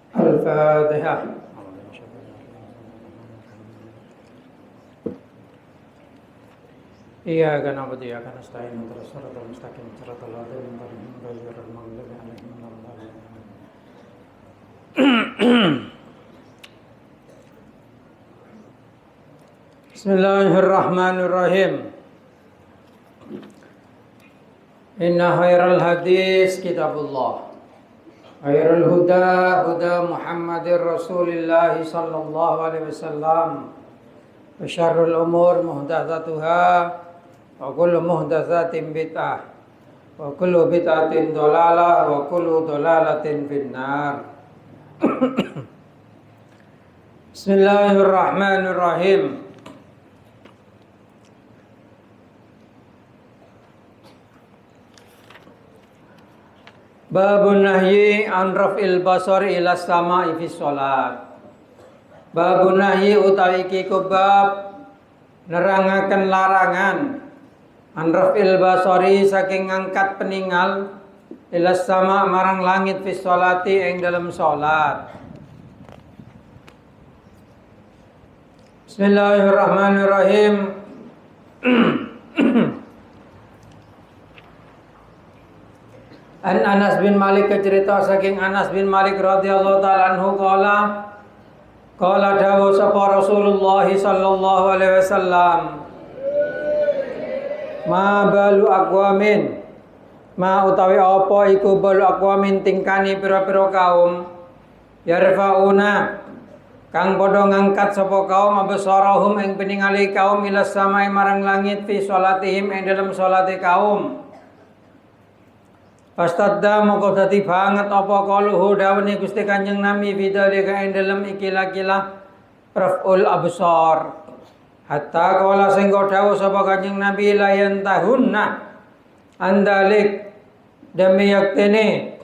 Al-Fatihah. Iyyaka na'budu wa iyyaka nasta'in ihdinas siratal mustaqim siratal ladzina an'amta 'alaihim ghairil maghdubi 'alaihim waladdallin. Bismillahirrahmanirrahim. Inna khairal hadis kitabullah. Khairul huda huda Muhammadir Rasulillah sallallahu alaihi wasallam. Wa syarrul umur muhdatsatuha wa kullu muhdatsatin bid'ah. Wa kullu bid'atin dhalalah wa kullu dhalalatin finnar. Bismillahirrahmanirrahim. Babun nahyi an raf'il basari ila sama'i fi sholat. Babun nahyi utawi iki bab nerangaken larangan an raf'il basari saking ngangkat peningal ila sama' marang langit fi sholati ing dalam sholat. Bismillahirrahmanirrahim. An Anas bin Malik cerita saking Anas bin Malik radhiyallahu ta'ala anhu qala dawu sapa Rasulullah sallallahu alaihi wasallam ma balu aqwamin ma utawi apa iku balu aqwamin tingkani pira-pira kaum yarfauna kang padha ngangkat sapa kaum absarahum ing peningali kaum ila samai marang langit fi sholatihim ing dalam sholate kaum. Pastadda moko dadi banget apa qaluhu dawuhe Gusti Kanjeng Nabi bidzalika ing dalem ikilah-ikilah raf'ul absar. Hatta kala sing dawuh sapa Kanjeng Nabi layan tahunna andalik demi yaktene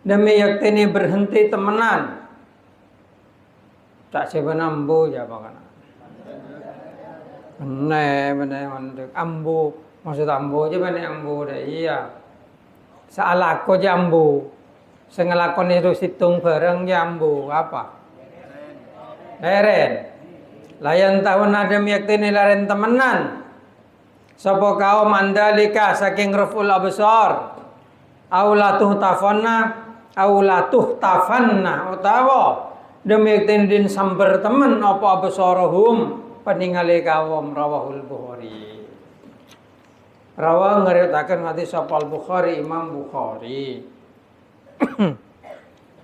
demi yaktene berhenti temenan. Tak sebenambu ya bangana. Bener ambu. Maksud ambo aja banyak ambo dah iya. Salako jambu. Sengelakon itu situng bareng jambu apa? Leren. Layan tahun ada miyaktini leren temenan. Sapa kaum mandalika saking raful absar. Aulatuh tafanna utawa demiyaktini din samber temen apa absarahum peninggali kaum rawahul Bukhari. Rawa ngeriwayataken hadis sapa Bukhari Imam Bukhari.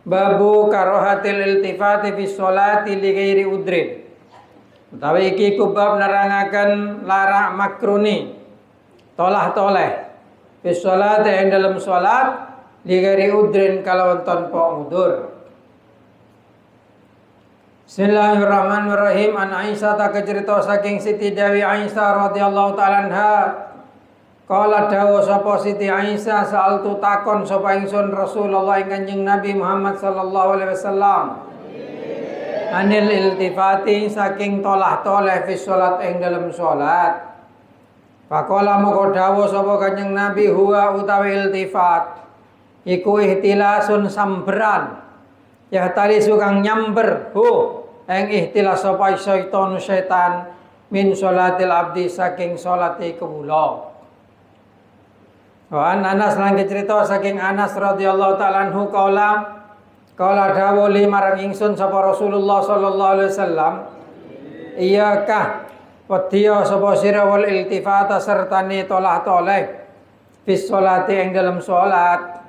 Babu karahatil iltifati fi sholati li ghairi udrin. Utawi iki bab nerangaken larak makruni tolah-toleh fi sholati ing dalam salat li ghairi udrin kalawan tanpa udzur. Bismillahirrahmanirrahim. An Aisyah ta cerita saking Siti Dewi Aisyah radhiyallahu ta'ala anha. Qala dawu sapa Siti Aisyah sa'altu takon sapa ingsun Rasulullah ing Kanjeng Nabi Muhammad sallallahu alaihi wasallam anil iltifati saking tolah-toleh fi sholat ing dalam sholat. Faqala moko dawu sapa Kanjeng Nabi huwa utawi iltifat iku ihtilasun samberan ya tali sukang nyamber ing ihtilas sapa setan min sholatil abdi saking sholate kawula. Wa Anas lan cerita saking Anas radhiyallahu ta'ala anhu qala dawuh li marang ingsun sapa Rasulullah sallallahu alaihi wasallam iyyaka wadiya sapa sira wal iltifata sertane tolah-toleh fi sholati ing dalam salat.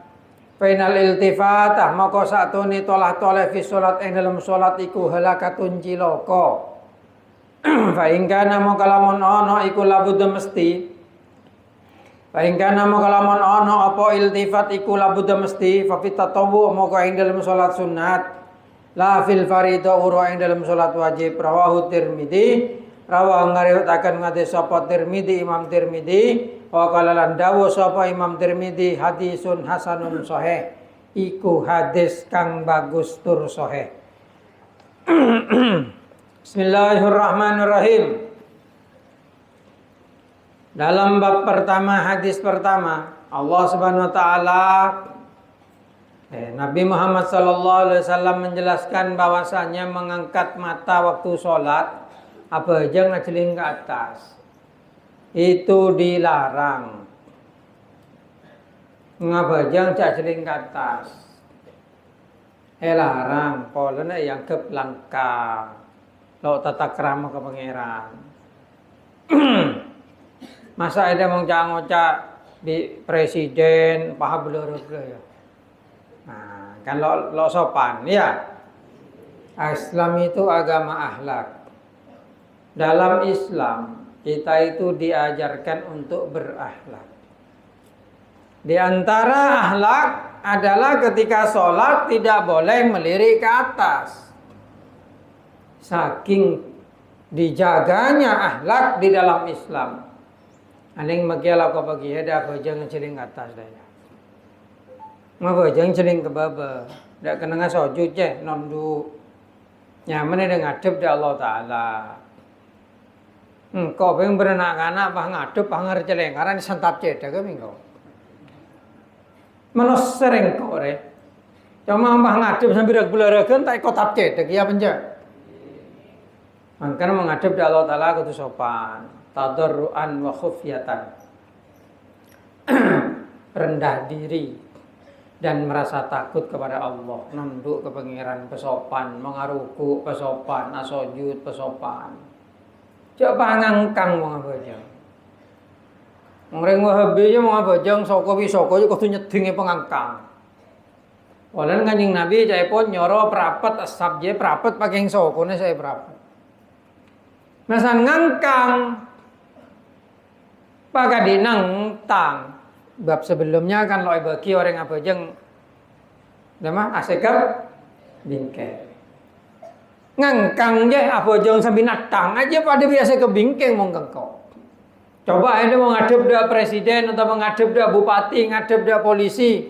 Final iltifata maka satune tolah-toleh fi sholat ing dalam salat iku halakatun cilaka. Fa ing kana maka lamun ana iku labud mesti Paingkana maka lamun ana apa iltifat iku labudha mesti fa fit tatawu maka ing dalem salat sunat la fil fardhu ura ing dalem salat wajib. Rawahu Tirmidzi rawa ngariwayataken hadis sapa Tirmidzi Imam Tirmidzi wa qala lan dawuh sapa Imam Tirmidzi hadisun hasanun sahih iku hadis kang bagus tur sahih. Bismillahirrahmanirrahim. Dalam bab pertama, hadis pertama, Allah Subhanahu wa taala Nabi Muhammad sallallahu alaihi wasallam menjelaskan bahwasanya mengangkat mata waktu sholat apa aja ngaceling ke atas itu dilarang. Ngapa aja ngaceling ke atas? Larang, polanya yang ke langka. Lo tata krama ke pangeran. Masa ada mau ngocak di presiden paha blur-blur ya. Nah, kan lo sopan ya. Islam itu agama akhlak. Dalam Islam kita itu diajarkan untuk berakhlak. Di antara akhlak adalah ketika sholat tidak boleh melirik ke atas. Saking dijaganya akhlak di dalam Islam. Aning makiala ko pagi ada apa jangan celing ke atas dah. Ngapa jangan celing ke bawah. Dak kena sujud je nondu. Nyaman ada ngadep di Allah Taala. Kau pengen beranak-anak bah ngadep bah ngerceleng karena disantap cedek ke minggu. Malah sering kau re. Cuma bah ngadep sambil belereken tak ikut tap cedek ya penja. Makanya menghadap di Allah Taala kudu sopan, tadarruan wa khufyatan. Rendah diri dan merasa takut kepada Allah, nunduk ke pangeran pesopan, mengaruku pesopan, asojud pesopan. Coba ngangkang wong abajang. Ngring wahabi yo wong abajang saka wisaka yo kudu nyedhinge pengangkang. Walan Kanjeng Nabi cai pun nyoro prapet ashab je prapet paking sokone saya prapet. Masan ngangkang pagadinang tang. Bab sebelumnya kan lo bagi orang apa jeng nama asekap bingkai. Ngangkang je apa jeng sambil natang aja pada biasa ke bingkai mau kengkau. Coba ini mau ngadep dah presiden atau mengadep dah bupati, ngadep dah polisi.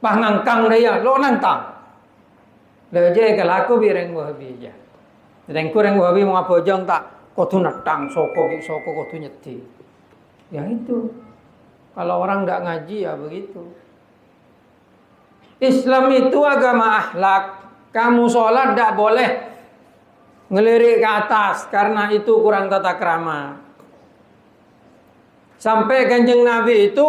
Pah ngangkang dia lo nantang. Lo je kelaku bireng wahabi aja. Rengku reng wahabi mau apa jeng tak kudu natang soko kudu nyeti. Ya itu. Kalau orang tidak ngaji ya begitu. Islam itu agama akhlak. Kamu sholat tidak boleh ngelirik ke atas karena itu kurang tata krama. Sampai Kanjeng Nabi itu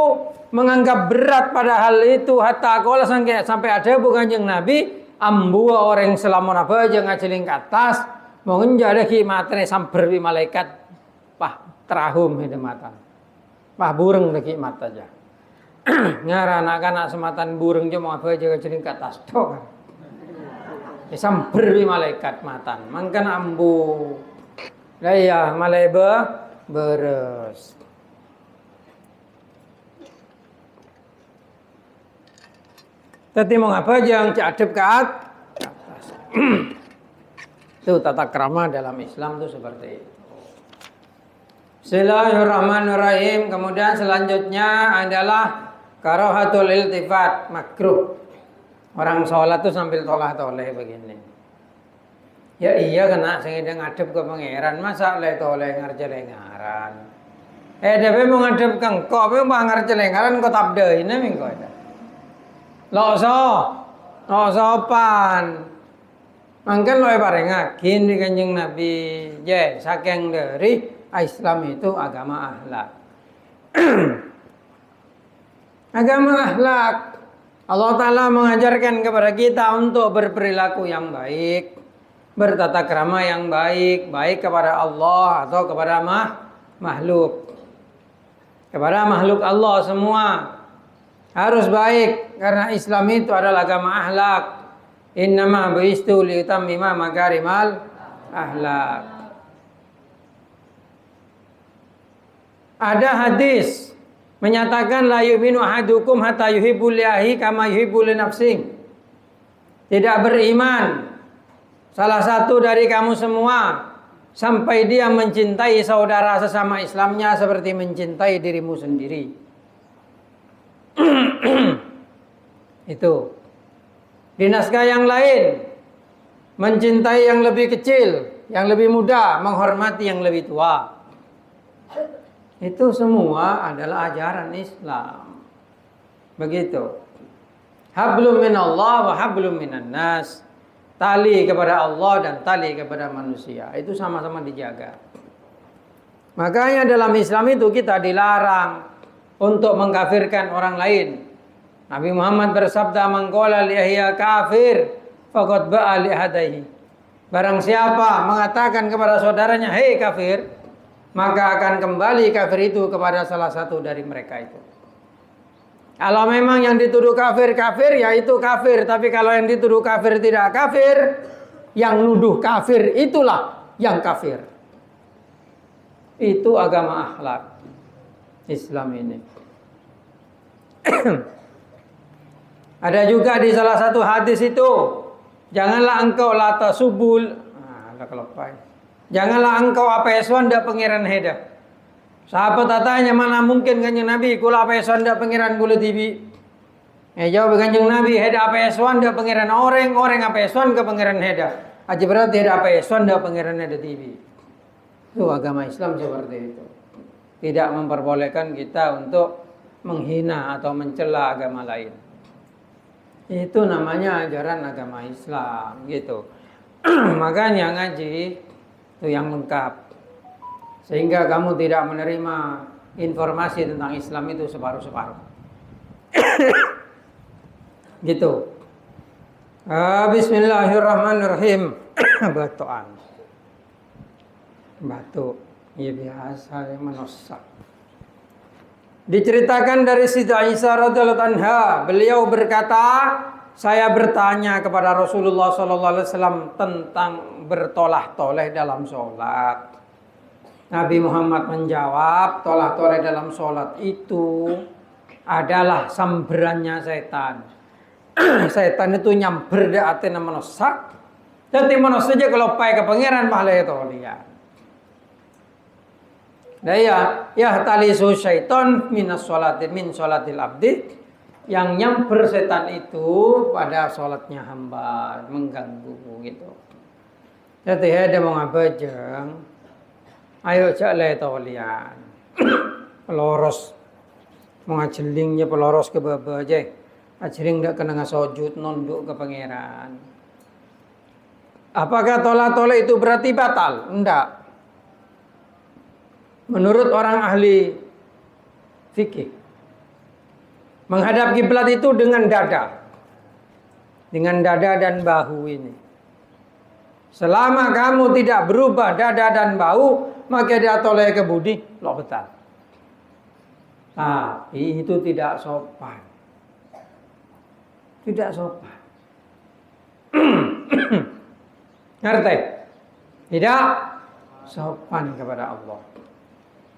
menganggap berat pada hal itu. Hatta kalau sampai ada Kanjeng Nabi ambua orang selamun apa aja ngaceling ke atas. Mungkin jadi materi samper di malaikat. Pah terahum hidup mata. Pah burung lagi mata aja. Ngara anak-anak sematan burung je mau apa aja ngaceling ke atas. Tuh. Samper di malaikat matan. Mangkan ambu. Daya malaiba beres. Tadi mau apa aja yang cadep ke atas. Itu tata krama dalam Islam itu seperti itu. Bismillahirrahmanirrahim. Kemudian selanjutnya adalah karahatul iltifat, makruh. Orang sholat tuh sambil tolah-toleh begini. Ya iya kena sehingga ngadep ke pangeran. Masa le toleh ngarjelengaran. Tapi mau ngadep kengkok, tapi mau ngarjelengaran kok tabda ini minggu ada. Lo sopan. Mungkin lo parengakin di Kanjeng Nabi. Je, saking dari Islam itu agama akhlak. Agama akhlak. Allah Ta'ala mengajarkan kepada kita untuk berperilaku yang baik. Bertata krama yang baik. Baik kepada Allah atau kepada makhluk. Kepada makhluk Allah semua. Harus baik. Karena Islam itu adalah agama akhlak. Innama bu'istu liutammima makarimal akhlak. Ada hadis menyatakan la yu'minu ahadukum hatta yuhibbu li akhihi kama yuhibbu li nafsihi. Tidak beriman salah satu dari kamu semua sampai dia mencintai saudara sesama Islamnya seperti mencintai dirimu sendiri. Itu. Di naskah yang lain mencintai yang lebih kecil, yang lebih muda, menghormati yang lebih tua. Itu semua adalah ajaran Islam. Begitu. Hablum minallah wa hablum minan nas. Tali kepada Allah dan tali kepada manusia. Itu sama-sama dijaga. Makanya dalam Islam itu kita dilarang untuk mengkafirkan orang lain. Nabi Muhammad bersabda, "Man qala li ahya kafir faqad ba'a li hadaihi." Barang siapa mengatakan kepada saudaranya, "Hei kafir," maka akan kembali kafir itu kepada salah satu dari mereka itu. Kalau memang yang dituduh kafir, ya itu kafir. Tapi kalau yang dituduh kafir tidak kafir, yang nuduh kafir itulah yang kafir. Itu agama akhlak Islam ini. Ada juga di salah satu hadis itu, janganlah engkau lata subul. Janganlah engkau apa eswan dak pangeran heda. Sahabat tanya, mana mungkin kanjeng Nabi kula apa eswan dak pangeran kula tibi. Jawab kanjeng Nabi, heda apa eswan dak pangeran orang apa eswan ke pangeran heda. Aja berarti heda apa eswan dak pangeran heda tibi. Itu agama Islam seperti itu. Tidak memperbolehkan kita untuk menghina atau mencela agama lain. Itu namanya ajaran agama Islam gitu. Makanya ngaji itu yang lengkap. Sehingga kamu tidak menerima informasi tentang Islam itu separuh-separuh. Gitu. Bismillahirrahmanirrahim. Batuan. Batu. Ya biasa yang menosak. Diceritakan dari Siti Aisyah radhiyallahu anha, beliau berkata, saya bertanya kepada Rasulullah SAW tentang bertolah-toleh dalam sholat. Nabi Muhammad menjawab, tolah-toleh dalam sholat itu adalah samberannya setan. Setan itu nyamber di atina menosak. Jadi menosak saja kalau pai ke pangeran pahala itu lihat. Daya ya talisu syaiton minas sholatin min sholatil abdi, yang nyamper setan itu pada sholatnya hamba, mengganggu gitu. Jadi ada mau ngabajeng, ayo cak le tolian, peloros, mau ngajelingnya peloros ke baba aja, ajeling dak kena ngasojud nunduk ke pangeran. Apakah tola-tola itu berarti batal? Enggak. Menurut orang ahli fikih, menghadap kiblat itu dengan dada dan bahu ini. Selama kamu tidak berubah dada dan bahu, maka dia toleh ke budi, lo betal. Tapi itu tidak sopan. Tidak sopan. Ngerti? Tidak sopan kepada Allah.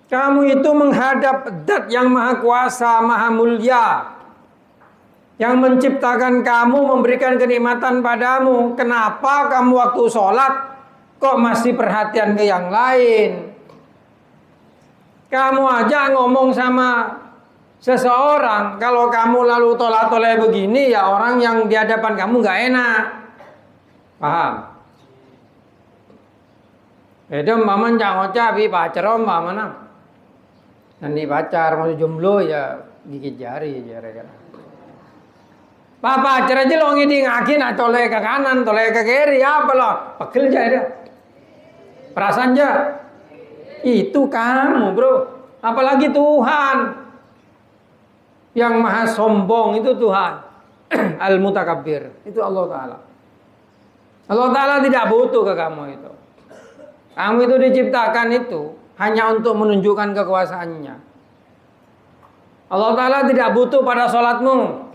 Kamu itu menghadap Zat yang Maha Kuasa, Maha Mulia, yang menciptakan kamu, memberikan kenikmatan padamu. Kenapa kamu waktu sholat kok masih perhatian ke yang lain? Kamu aja ngomong sama seseorang, kalau kamu lalu tolak-tolak begini, ya orang yang di hadapan kamu gak enak. Paham? Beda maman jangan cabi pacar om mana? Nanti pacar mau jomblo ya gigit jari kan. Papa pacar aja lo ngidi ngakin toleh ke kanan, toleh ke kiri, apa lo? Pegel aja dia. Perasaan aja. Itu kamu bro. Apalagi Tuhan yang maha sombong itu Tuhan. Al-Mutakabbir. Itu Allah Ta'ala. Allah Ta'ala tidak butuh ke kamu itu. Kamu itu diciptakan itu hanya untuk menunjukkan kekuasaannya. Allah Ta'ala tidak butuh pada sholatmu.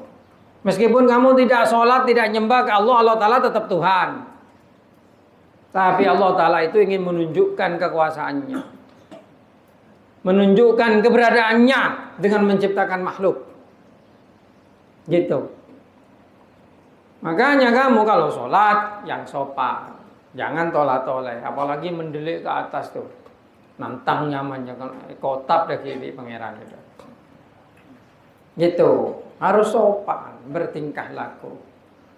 Meskipun kamu tidak sholat, tidak nyembah ke Allah, Allah Ta'ala tetap Tuhan. Tapi Allah Ta'ala itu ingin menunjukkan kekuasaannya, menunjukkan keberadaannya dengan menciptakan makhluk. Gitu. Makanya kamu kalau sholat yang sopan, jangan tolak-tolak, apalagi mendelik ke atas tuh, nantang nyaman, jangan kotap deh kiri pangeran itu. Gitu, harus sopan bertingkah laku,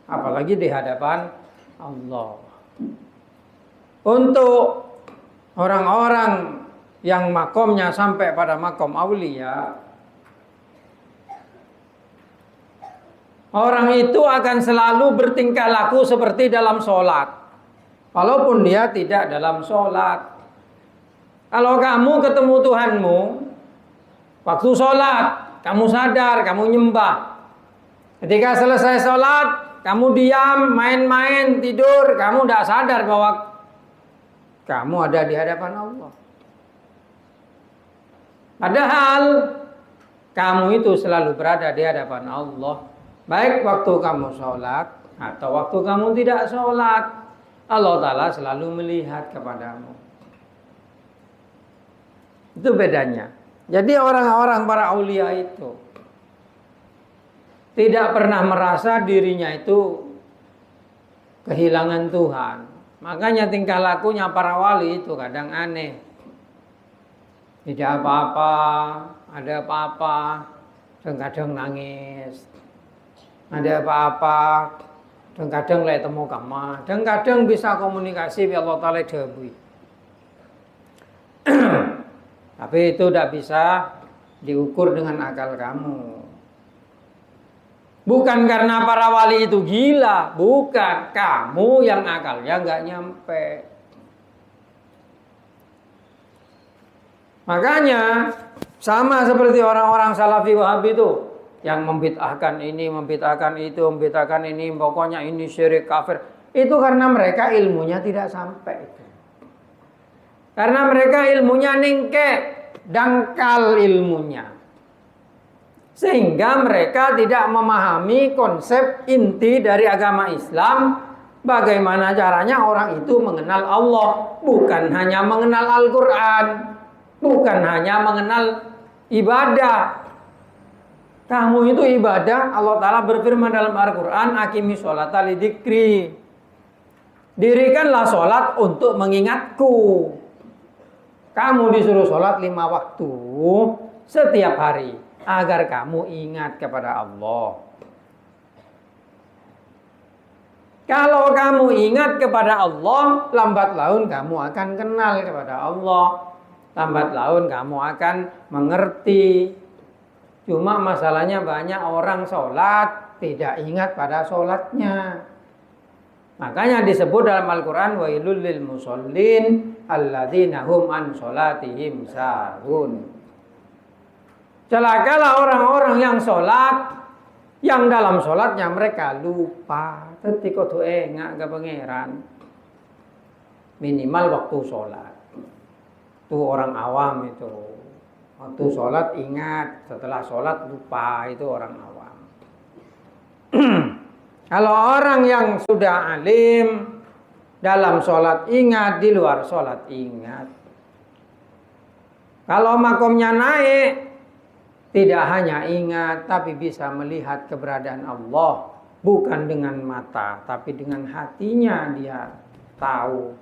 apalagi di hadapan Allah. Untuk orang-orang yang makomnya sampai pada makom aulia, orang itu akan selalu bertingkah laku seperti dalam sholat, walaupun dia tidak dalam sholat. Kalau kamu ketemu Tuhanmu waktu sholat, kamu sadar, kamu nyembah. Ketika selesai sholat, kamu diam, main-main, tidur, kamu tidak sadar bahwa kamu ada di hadapan Allah. Padahal kamu itu selalu berada di hadapan Allah. Baik waktu kamu sholat atau waktu kamu tidak sholat, Allah Ta'ala selalu melihat kepadamu. Itu bedanya. Jadi orang-orang para aulia itu tidak pernah merasa dirinya itu kehilangan Tuhan. Makanya tingkah lakunya para wali itu kadang aneh. Tidak apa-apa, ada apa-apa, kadang nangis. Ada apa-apa, kadang lek temu kamar, kadang bisa komunikasi bi Allah Ta'ala jabui. Tapi itu tidak bisa diukur dengan akal kamu. Bukan karena para wali itu gila, bukan. Kamu yang akalnya nggak nyampe. Makanya sama seperti orang-orang Salafi Wahabi itu yang membid'ahkan ini, membid'ahkan itu, membid'ahkan ini, pokoknya ini syirik kafir. Itu karena mereka ilmunya tidak sampai. Karena mereka ilmunya ningkek, dangkal ilmunya. Sehingga mereka tidak memahami konsep inti dari agama Islam. Bagaimana caranya orang itu mengenal Allah. Bukan hanya mengenal Al-Quran. Bukan hanya mengenal ibadah. Kamu itu ibadah. Allah Ta'ala berfirman dalam Al-Quran, Aqimi sholata lidzikri. Dirikanlah sholat untuk mengingatku. Kamu disuruh sholat 5 waktu setiap hari. Agar kamu ingat kepada Allah. Kalau kamu ingat kepada Allah, lambat laun kamu akan kenal kepada Allah. Lambat laun kamu akan mengerti. Cuma masalahnya banyak orang sholat tidak ingat pada sholatnya. Makanya disebut dalam Al-Quran, wailul lil musallin alladzina hum an sholatihim sahun. Celakalah orang-orang yang sholat, yang dalam sholatnya mereka lupa. Ketika tuh ngak ke pangeran. Minimal waktu sholat. Itu orang awam itu. Waktu sholat ingat, setelah sholat lupa, itu orang awam. Kalau orang yang sudah alim, dalam sholat ingat, di luar sholat ingat. Kalau makomnya naik, tidak hanya ingat, tapi bisa melihat keberadaan Allah. Bukan dengan mata, tapi dengan hatinya dia tahu.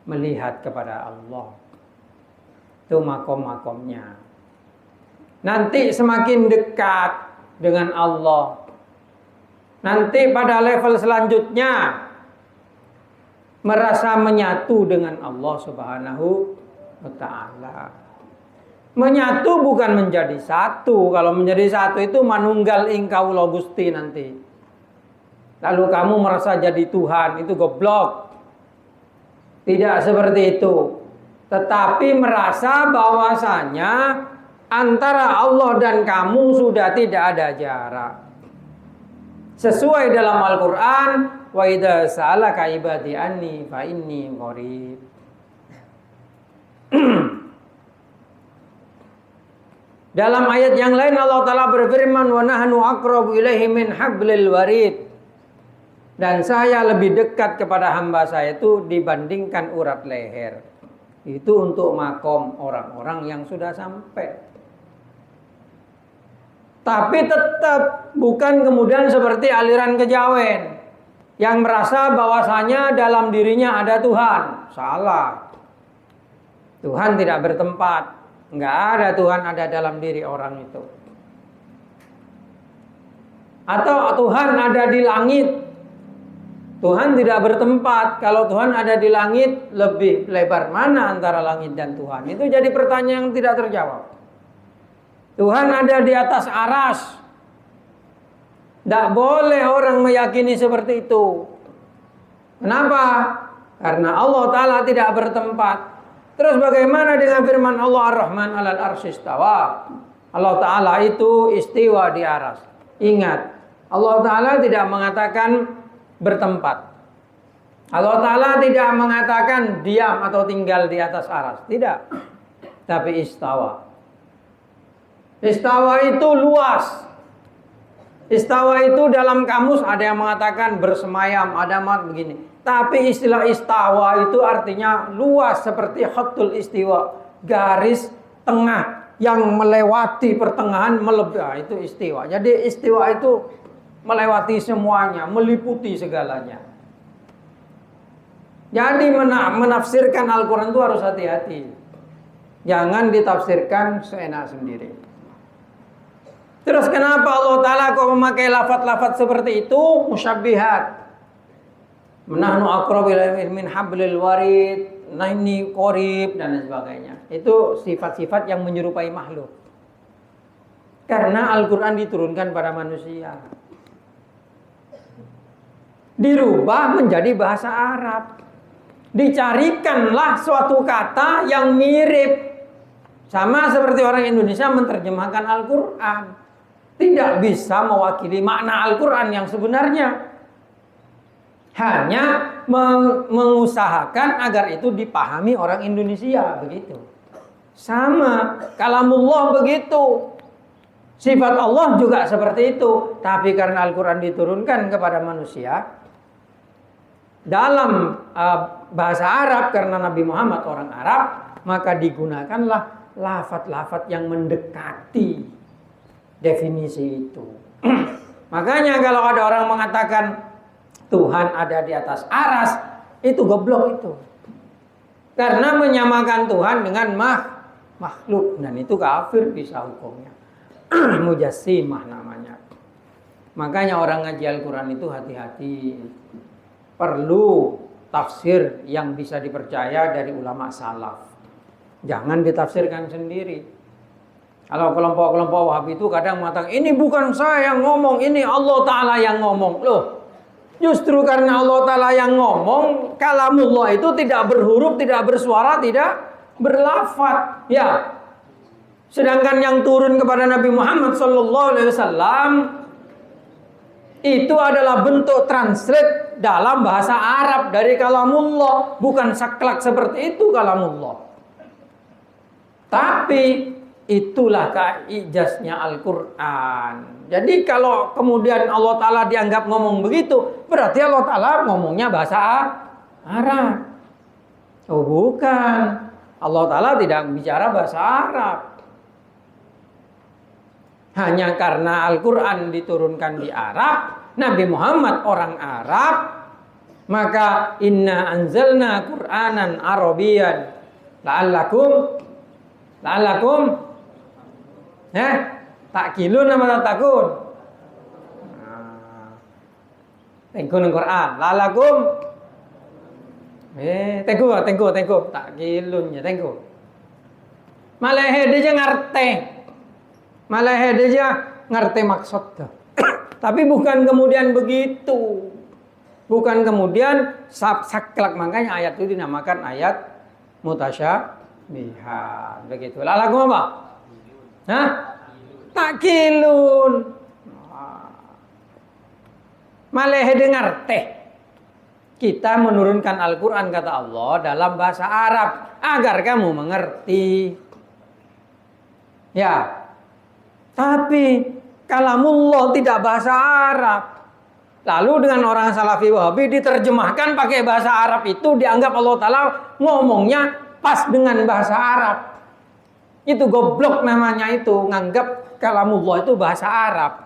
Melihat kepada Allah. Itu makom-makomnya. Nanti semakin dekat dengan Allah. Nanti pada level selanjutnya, merasa menyatu dengan Allah Subhanahu wa Ta'ala. Menyatu bukan menjadi satu. Kalau menjadi satu itu manunggal ingkau lo Gusti nanti. Lalu kamu merasa jadi Tuhan, itu goblok. Tidak seperti itu. Tetapi merasa bahwasanya antara Allah dan kamu sudah tidak ada jarak. Sesuai dalam Al-Quran, wa idza sa'alaka ibadi anni fa inni qarib. Dalam ayat yang lain Allah Ta'ala berfirman, wa nahnu aqrabu ilaihi min hablil warid. Dan saya lebih dekat kepada hamba saya itu dibandingkan urat leher. Itu untuk makom orang-orang yang sudah sampai. Tapi tetap bukan kemudian seperti aliran kejawen yang merasa bahwasanya dalam dirinya ada Tuhan. Salah. Tuhan tidak bertempat. Enggak ada Tuhan ada dalam diri orang itu. Atau Tuhan ada di langit. Tuhan tidak bertempat. Kalau Tuhan ada di langit, lebih lebar mana antara langit dan Tuhan? Itu jadi pertanyaan yang tidak terjawab. Tuhan ada di atas aras. Tidak boleh orang meyakini seperti itu. Kenapa? Karena Allah Ta'ala tidak bertempat. Terus bagaimana dengan firman Allah Ar-Rahman 'alal arsy istawa? Allah Ta'ala itu istiwa di aras. Ingat, Allah Ta'ala tidak mengatakan bertempat. Allah Ta'ala tidak mengatakan diam atau tinggal di atas aras. Tidak. Tapi istawa. Istawa itu luas. Istawa itu dalam kamus ada yang mengatakan bersemayam, ada yang begini. Tapi istilah istawa itu artinya luas seperti khatul istiwa. Garis tengah yang melewati pertengahan melebihi, itu istiwa. Jadi istiwa itu melewati semuanya, meliputi segalanya. Jadi menafsirkan Al-Quran itu harus hati-hati. Jangan ditafsirkan seenak sendiri. Terus kenapa Allah Ta'ala kok memakai lafaz-lafaz seperti itu? Musyabbihat. Nahnu aqrabu ilaihi min hablil warid, nahni qarib, dan lain sebagainya. Itu sifat-sifat yang menyerupai makhluk. Karena Al-Quran diturunkan pada manusia. Dirubah menjadi bahasa Arab. Dicarikanlah suatu kata yang mirip. Sama seperti orang Indonesia menerjemahkan Al-Quran. Tidak bisa mewakili makna Al-Quran yang sebenarnya. Hanya mengusahakan agar itu dipahami orang Indonesia. Begitu. Sama, kalamullah begitu. Sifat Allah juga seperti itu. Tapi karena Al-Quran diturunkan kepada manusia dalam bahasa Arab, karena Nabi Muhammad orang Arab, maka digunakanlah lafaz-lafaz yang mendekati definisi itu. Makanya kalau ada orang mengatakan Tuhan ada di atas aras, itu goblok itu. Karena menyamakan Tuhan dengan makhluk, dan itu kafir bisa hukumnya. Mujassimah namanya. Makanya orang ngaji Al-Quran itu hati-hati. Perlu tafsir yang bisa dipercaya dari ulama salaf. Jangan ditafsirkan sendiri. Kalau kelompok-kelompok Wahabi itu kadang mengatakan, ini bukan saya yang ngomong, ini Allah Ta'ala yang ngomong. Loh, justru karena Allah Ta'ala yang ngomong, kalamullah itu tidak berhuruf, tidak bersuara, tidak berlafaz. Ya. Sedangkan yang turun kepada Nabi Muhammad SAW itu adalah bentuk translate dalam bahasa Arab dari kalamullah. Bukan saklek seperti itu kalamullah. Tapi itulah keijaznya Al-Quran. Jadi kalau kemudian Allah Ta'ala dianggap ngomong begitu, berarti Allah Ta'ala ngomongnya bahasa Arab. Oh bukan. Allah Ta'ala tidak bicara bahasa Arab. Hanya karena Al-Quran diturunkan di Arab, Nabi Muhammad orang Arab, maka inna anzalna Qur'anan Arabiyan la'allakum takilun sama takun. Tengkun Quran la'allakum tengku takilun ya tengku. Malah dia ngerti maksud. Tapi bukan kemudian begitu. Bukan kemudian saklek. Makanya ayat itu dinamakan ayat mutasyabihat. Begitu. Lagu apa? Hah? Takilun. Malah dengar teh. Kita menurunkan Al-Quran kata Allah dalam bahasa Arab agar kamu mengerti. Ya. Tapi kalamullah tidak bahasa Arab. Lalu dengan orang Salafi Wahabi diterjemahkan pakai bahasa Arab, itu dianggap Allah Ta'ala ngomongnya pas dengan bahasa Arab. Itu goblok namanya itu. Nganggap kalamullah itu bahasa Arab.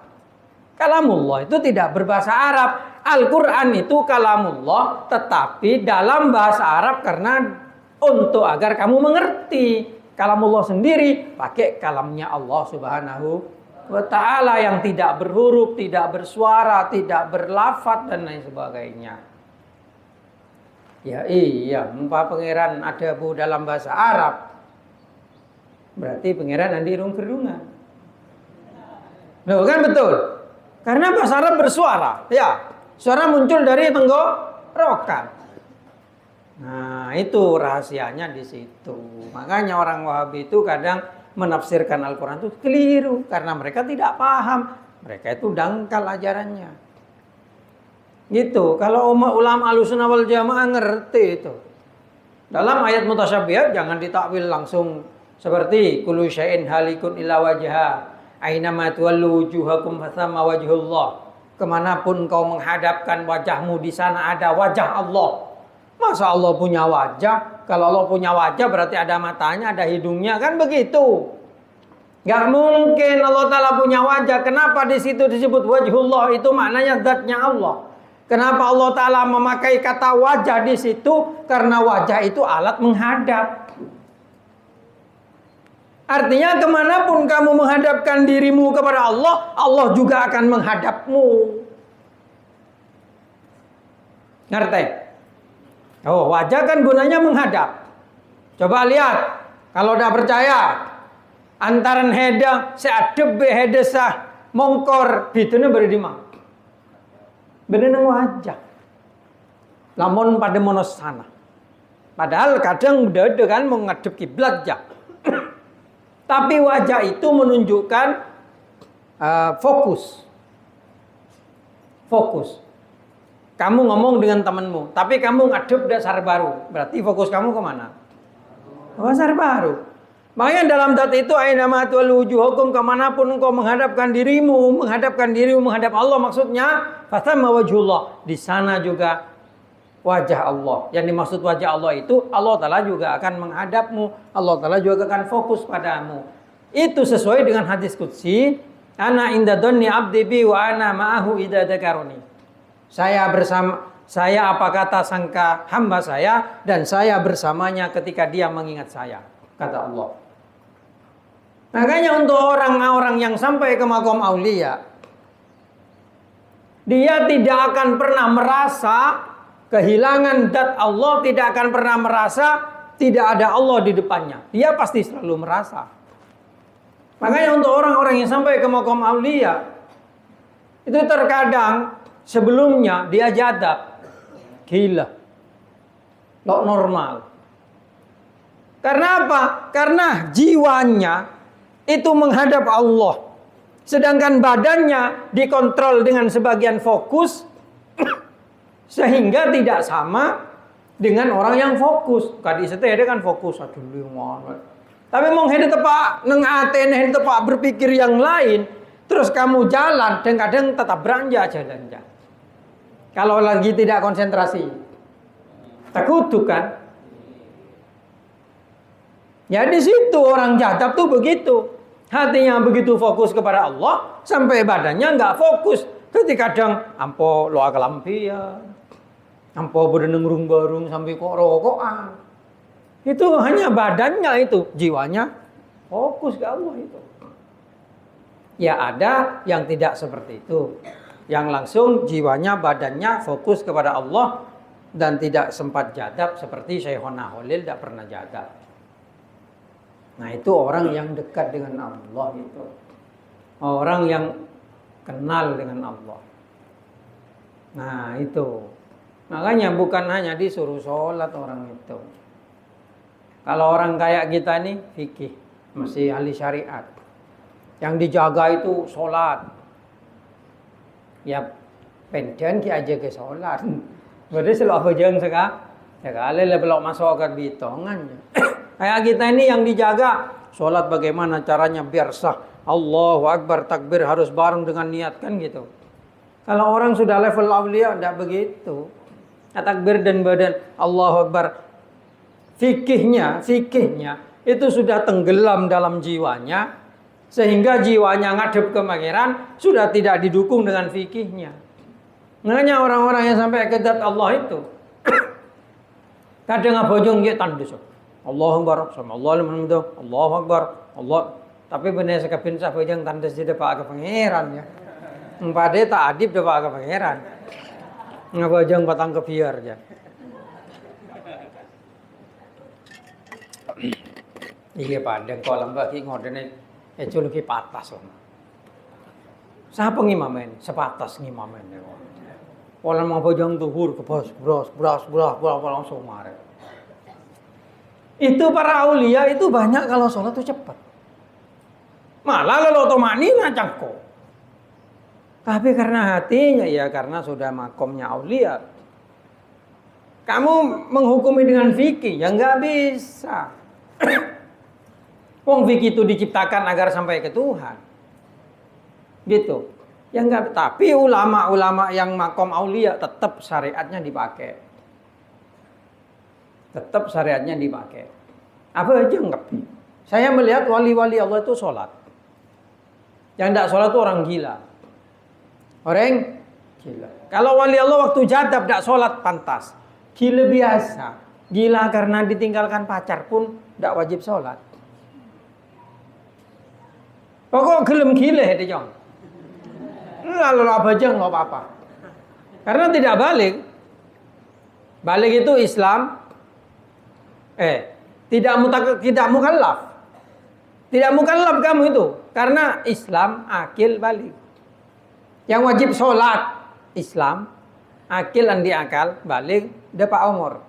Kalamullah itu tidak berbahasa Arab. Al-Quran itu kalamullah tetapi dalam bahasa Arab karena untuk agar kamu mengerti. Kalamullah sendiri pakai kalamnya Allah Subhanahu wa Ta'ala yang tidak berhuruf, tidak bersuara, tidak berlafaz dan lain sebagainya. Ya iya, umpama pangeran ada bu dalam bahasa Arab, berarti pangeran andi irung kerungan. Loh kan betul. Karena bahasa Arab bersuara, ya. Suara muncul dari tenggorokan. Nah, itu rahasianya di situ. Makanya orang Wahabi itu kadang menafsirkan Al-Quran itu keliru karena mereka tidak paham. Mereka itu dangkal ajarannya. Gitu. Kalau ulama Ahlussunnah wal Jamaah ngerti itu. Dalam ayat mutasyabihat jangan ditakwil langsung seperti kullu syai'in halikun illa wajha. Ainama tuwallu wujuhakum fathamma wajhullah. Kemanapun kau menghadapkan wajahmu, di sana ada wajah Allah. Masa Allah punya wajah? Kalau Allah punya wajah berarti ada matanya, ada hidungnya, kan begitu. Gak mungkin Allah Ta'ala punya wajah. Kenapa di situ disebut wajhullah? Itu maknanya zatnya Allah. Kenapa Allah Ta'ala memakai kata wajah di situ? Karena wajah itu alat menghadap. Artinya kemanapun kamu menghadapkan dirimu kepada Allah, Allah juga akan menghadapmu. Ngerti? Oh, wajah kan gunanya menghadap. Coba lihat, kalau udah percaya, antaran heda seadeb heda sah mongkor bitune berdima. Bener wajah. Lamun pada monos sana. Padahal kadang udah kan menghadap kiblat ya. Tapi wajah itu menunjukkan fokus. Fokus. Kamu ngomong dengan temanmu, tapi kamu ngadep dasar baru. Berarti fokus kamu kemana? Dasar baru. Makanya dalam dat itu ainama tuwallu wujuhakum, kemanapun engkau menghadapkan dirimu, menghadap Allah maksudnya fathamma wajhullah. Di sana juga wajah Allah. Yang dimaksud wajah Allah itu Allah Ta'ala juga akan menghadapmu. Allah Ta'ala juga akan fokus padamu. Itu sesuai dengan hadis qudsi. Ana inda dhanni abdi bi wa ana ma'ahu idza dzakaruni. Saya apa kata sangka hamba saya, dan saya bersamanya ketika dia mengingat saya. Kata Allah. Makanya untuk orang-orang yang sampai ke maqam aulia, dia tidak akan pernah merasa kehilangan zat Allah, tidak akan pernah merasa tidak ada Allah di depannya. Dia pasti selalu merasa. Makanya untuk orang-orang yang sampai ke maqam aulia, itu terkadang sebelumnya dia jadab. Gila. Tidak normal. Karena apa? Karena jiwanya itu menghadap Allah. Sedangkan badannya dikontrol dengan sebagian fokus. Sehingga tidak sama dengan orang yang fokus. Kadi setede kan fokus aduh ngono. Tapi mong hede tepak neng atene hede tepak berpikir yang lain, terus kamu jalan dan kadang tetap beranjak jalannya. Kalau lagi tidak konsentrasi. Takut kan? Ya di situ orang jadab tuh begitu. Hatinya begitu fokus kepada Allah sampai badannya nggak fokus. Jadi kadang ampo lo akalampian. Ampo berdengung barung sampai kok rokokan. Itu hanya badannya itu, jiwanya fokus ke Allah itu. Ya ada yang tidak seperti itu. Yang langsung jiwanya, badannya fokus kepada Allah dan tidak sempat jadab seperti Syekhona Holil tidak pernah jadab. Nah itu orang yang dekat dengan Allah itu. Orang yang kenal dengan Allah. Nah itu. Makanya bukan hanya disuruh sholat orang itu. Kalau orang kayak kita nih fikih, masih ahli syariat. Yang dijaga itu sholat. Ya penjen ki aja ke sholat. Berarti selalu apa jeng sekarang? Sekali belok masuk ke bitongan. Kayak kita ini yang dijaga. Sholat bagaimana caranya biar sah. Allahu Akbar, takbir harus bareng dengan niat kan gitu. Kalau orang sudah level awliya tidak begitu. Takbir dan badan Allahu Akbar. Fikihnya itu sudah tenggelam dalam jiwanya. Sehingga jiwanya ngadep ke pangeran sudah tidak didukung dengan fikihnya. Makanya orang-orang yang sampai ke zat Allah itu kadang ngabojong dia tandus. Allahu Akbar, sama Allahu Akbar, Allah. Tapi benar sekepin sabojong tandus di depan ke pangeran ya. Empade tak adib depan ke pangeran. Ngabojong batang ke biar ya. Iya padang kolam bagi ngordene juluki patas om. Sapa ngimamen? Sepatas ngimamen. Orang mau bojong tuhur ke bros langsung mare. Itu para aulia itu banyak kalau sholat itu cepat. Malah lalu otomatis cangko. Tapi karena hatinya ya karena sudah makomnya aulia. Kamu menghukumi dengan fikih ya nggak bisa. Wong fikih itu diciptakan agar sampai ke Tuhan. Gitu. Ya enggak, tapi ulama-ulama yang makom aulia tetap syariatnya dipakai. Tetap syariatnya dipakai. Apa aja enggak? Saya melihat wali-wali Allah itu sholat. Yang enggak sholat itu orang gila. Orang gila. Kalau wali Allah waktu jadab enggak sholat pantas. Gila biasa. Gila karena ditinggalkan pacar pun enggak wajib sholat. Pokok gelem gila dia jong. Lalu apa aja nggak apa-apa. Karena tidak balik. Balik itu Islam. Tidak mukallaf. Tidak mukallaf kamu itu. Karena Islam akil balik. Yang wajib sholat Islam akil andi akal balik dapat umur.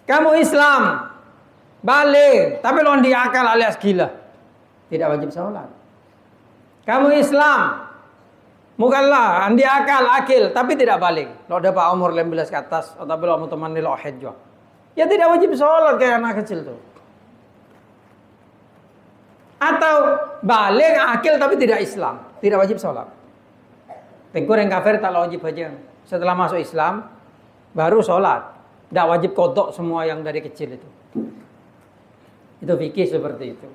Kamu Islam balik tapi lo andi akal alias gila. Tidak wajib sholat. Kamu Islam mukallaf, andi akil, tapi tidak balik. Lo dapat umur 15 ke atas, atau belum teman lo hajjah. Ya tidak wajib sholat kayak anak kecil tuh. Atau balik akil tapi tidak Islam, tidak wajib sholat. Tengkur yang kafir tak wajib aja. Setelah masuk Islam, baru sholat. Tidak wajib kodok semua yang dari kecil itu. Itu fikih seperti itu.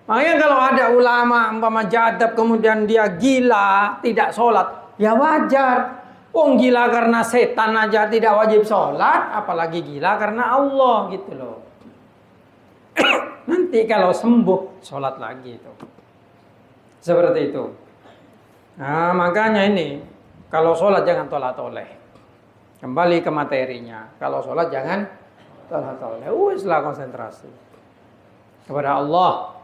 Makanya kalau ada ulama umpama jadab kemudian dia gila tidak sholat, ya wajar. Wong gila karena setan aja tidak wajib sholat, apalagi gila karena Allah gitu loh. Nanti kalau sembuh sholat lagi itu. Seperti itu. Nah makanya ini kalau sholat jangan tolak-toleh. Kembali ke materinya. Kalau sholat jangan tolak-toleh. Lah konsentrasi kepada Allah.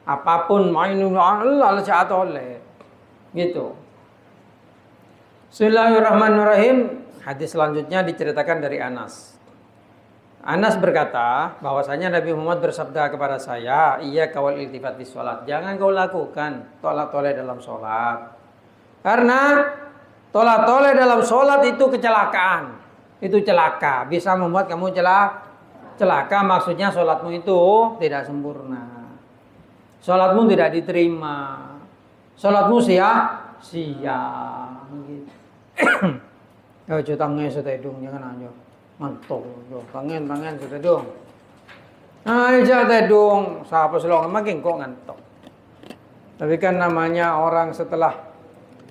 Apapun Allah saat oleh gitu. Bismillahirrahmanirrahim. Hadis selanjutnya diceritakan dari Anas. Anas berkata bahwasanya Nabi Muhammad bersabda kepada saya, iya kawal iltifat di sholat. Jangan kau lakukan tolak-toleh dalam sholat. Karena tolak-toleh dalam sholat itu kecelakaan. Itu celaka. Bisa membuat kamu celaka. Maksudnya sholatmu itu tidak sempurna. Sholatmu tidak diterima. Sholatmu sia-sia. Ya tangan sudah dong, jangan aja. Mantuk, tangan sudah dong. Aja dong, siapa selong makin kok ngantuk. Tapi kan namanya orang setelah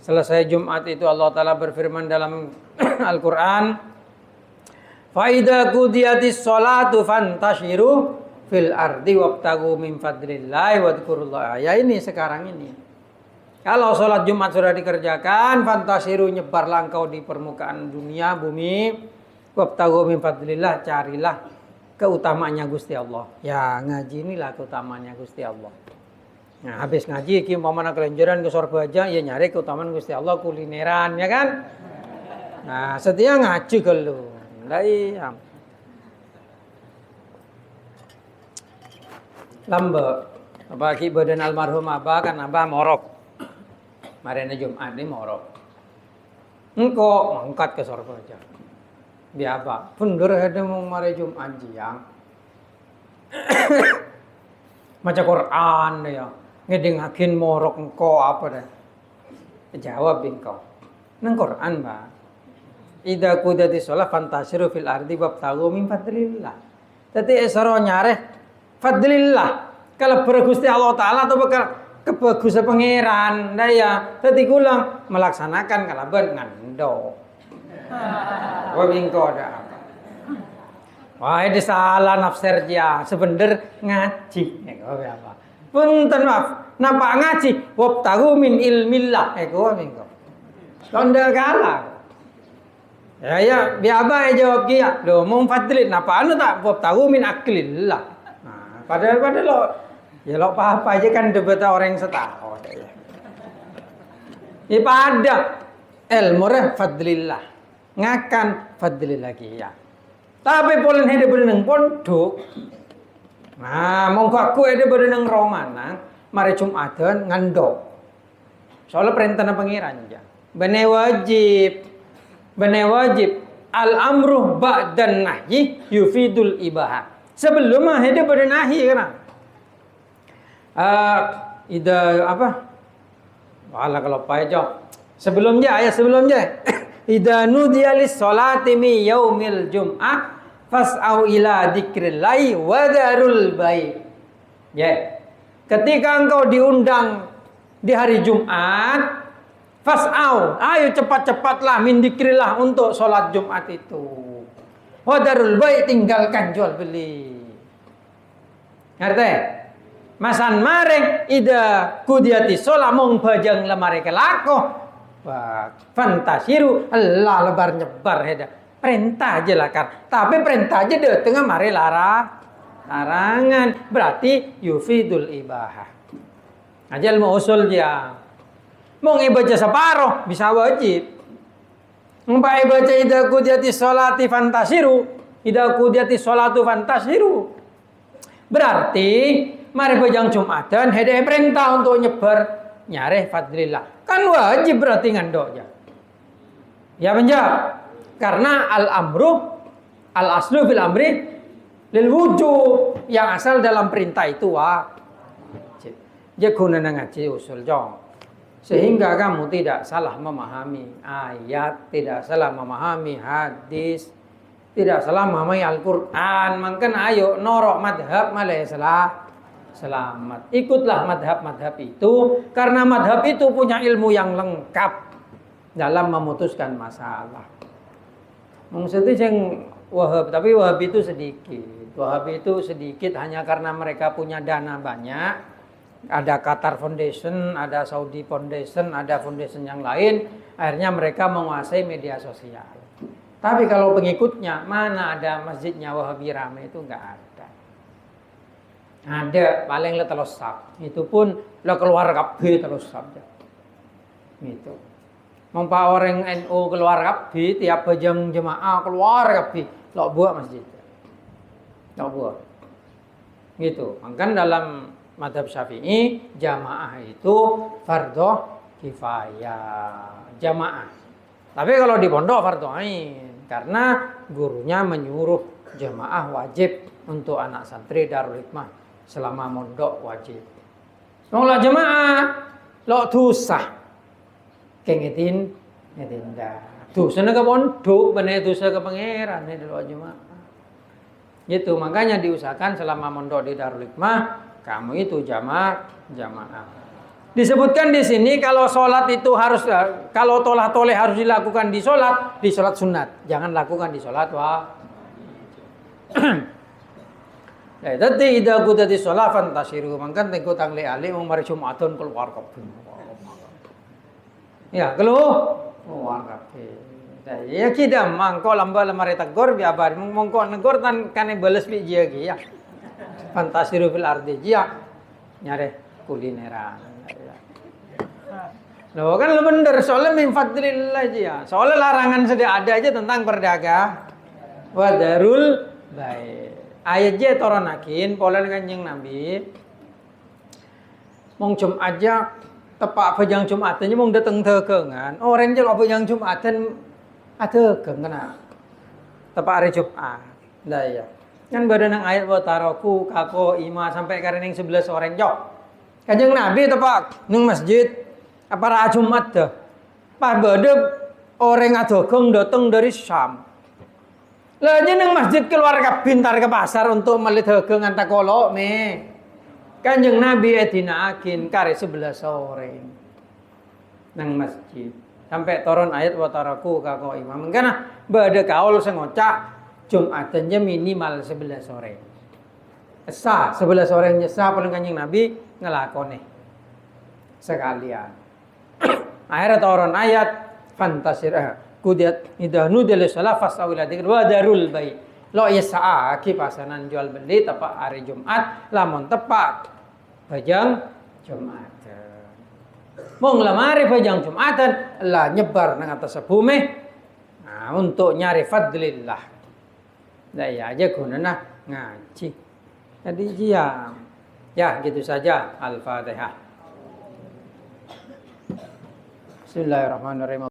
selesai Jumat itu Allah Ta'ala berfirman dalam Al-Quran, Fa'idha qudiyatis sholatu fantashiru fil ardi wabtagu min fadlillahi wadhkurullaha. Ya ini sekarang ini. Kalau sholat Jumat sudah dikerjakan, fantasiru nyebarlah engkau di permukaan dunia, bumi. Wabtagu min fadlillah, carilah keutamaannya Gusti Allah. Ya ngaji inilah keutamaannya Gusti Allah. Nah habis ngaji, ki umpamana kelenjaran ke Sorbaja, ya nyari keutamaan Gusti Allah kulineran, ya kan? Nah setia ngaji ke lu. Lah iya. Lambe apa ki badan almarhum abah kan abah morok. Marina Jumat ini morok. Engko mangkat ke Sorbaja. Dia apa? Pundur ada mau mare Jumat jiang. Maca Quran ya. Ngedengakin morok engko apa dah? Jawab engko. Nang Quran, Mbak. Idza qudati shalah fantasiru fil ardi wabtaghu min fadlillah. Dadi esoro nyareh fadlillah kalau bergusti Allah Ta'ala atau kebagusan pangeran daya tadi kulang melaksanakan kalaban ngando wabingko ada apa wah ini salah nafsir dia sebener ngaji apa punten maaf nampak ngaji wabtagu min ilmillah wabingko tanda kalah ya biaba jawab dia lo mau fadlin apa anu tak wabtagu min aklillah. Padahal lo ya lo apa aja kan debat orang setahun. Pada ilmu fadlillah ngakan fadlillah ya. Tapi polen hede berenang pondok. Nah, mongko aku hede berenang romana, mari Jumatan ngandok. Soalnya perintah pangeran ya. Bene wajib. Al-amru ba'dan nahyi yufidul ibaha. Sebelum hede bernahi kan. Ida apa? Wala kalau payah. Sebelumnya Ida nudiya lis-sholati mi yaumil jum'ah fas'au ila dzikrillahi wa darul bai'. Ya. Ketika engkau diundang di hari Jumat, fas'au, ayo cepat-cepatlah min dzikrillah untuk sholat Jumat itu. Wa darul bai', tinggalkan jual beli. Ngerti? Masan mareng ida kudiati sholat mong bajang lemare kelako. Fantasiru Allah lebar nyebar heda. Perintah aja lah kan. Tapi perintah aja deh tengah mari larangan. Berarti yufidul ibahah. Ajal mau usul dia. Mau ngebaca separuh bisa wajib. Mbak baca ida kudiati sholati fantasiru. Ida kudiati sholatu fantasiru. Berarti mari bajang Jumatan heda perintah untuk nyebar nyare fadlillah. Kan wajib berarti ngandoknya. Ya menjawab. Karena al-aslu fil amri lil wujub. Yang asal dalam perintah itu wajib. Dia guna ngaji usul jong. Sehingga kamu tidak salah memahami ayat, tidak salah memahami hadis, tidak salah memahami Al-Quran. Maka ayo norok madhab malah selamat. Ikutlah madhab-madhab itu. Karena madhab itu punya ilmu yang lengkap dalam memutuskan masalah. Maksudnya yang Wahab, tapi Wahab itu sedikit. Wahab itu sedikit hanya karena mereka punya dana banyak. Ada Qatar Foundation, ada Saudi Foundation, ada foundation yang lain. Akhirnya mereka menguasai media sosial. Tapi kalau pengikutnya, mana ada masjidnya Wahabi rame, itu enggak ada. Ada paling le terus sab. Itu pun le keluar kabeh terus sab. Gitu. Mempa orang NU keluar kabeh tiap bajang jemaah keluar kabeh lok buat masjid. Lok buat. Gitu. Maka dalam mazhab Syafi'i jamaah itu fardhu kifayah. Jamaah. Tapi kalau di pondok fardhu ain karena gurunya menyuruh jamaah wajib untuk anak santri Darul Hikmah. Selama mondok wajib. Mau lah jemaah, lo dosa. Kengetin dah. Dosa ke pondok, bener dosa ke pangeran nih lo jemaah. Gitu, makanya diusahakan selama mondok di Darul Hikmah, kamu itu jamaah. Disebutkan di sini kalau sholat itu harus, kalau tolah toleh harus dilakukan di sholat sunat. Jangan lakukan di sholat ya, tadi ida kudati sholat fantasiru mangkan tengko tangle ali mari Jumatun keluar kabeh. Ya, keluar kabeh. Ya kita mangko lamba lemari tegur biabar mongko negor tan kane bales bi dia ya. Fantasiru fil ardi dia nyare kulineran. Loh kan lo bener soalnya min fadlillah dia. Soalnya larangan sudah ada aja tentang perdagangan. Wadarul baik. Ayat je toronakin polen Kanjeng Nabi. Mong Jumat aja tepak bajang Jumatannya mong dateng tegengan. Orang je lo bajang Jumatan adegeng kena. Tepak hari Jumat. Lah ya. Kan badan nang ayat wa taraku kako ima sampai karening 11 orang jok. Kanjeng Nabi tepak ning masjid apa Jumat dah. Pas badep orang adegeng dateng dari Syam. Lah jeneng masjid keluar bintar ke pasar untuk melihat dagang antakolo me. Kanjeng Nabi edinaakin kare 11 orang nang masjid. Sampai turun ayat wa taraku kako imam. Karena bade kaul sing ngocak Jumatannya minimal 11 orang. Esa 11 orang nyesa paling Kanjeng Nabi ngelakone sekalian. Akhirnya turun ayat fantasir kudiat idanu dele salah fasawila dzikr wa darul bai. Lo ya saaki pasanan jual beli tepak hari Jumat, lamun tepak bajang Jumat. Mung lamari bajang Jumatan lah nyebar nang atas bumi. Nah, untuk nyari fadlillah. Nah, ya aja gunanya ngaji. Jadi ya gitu saja. Al-Fatihah. Bismillahirrahmanirrahim.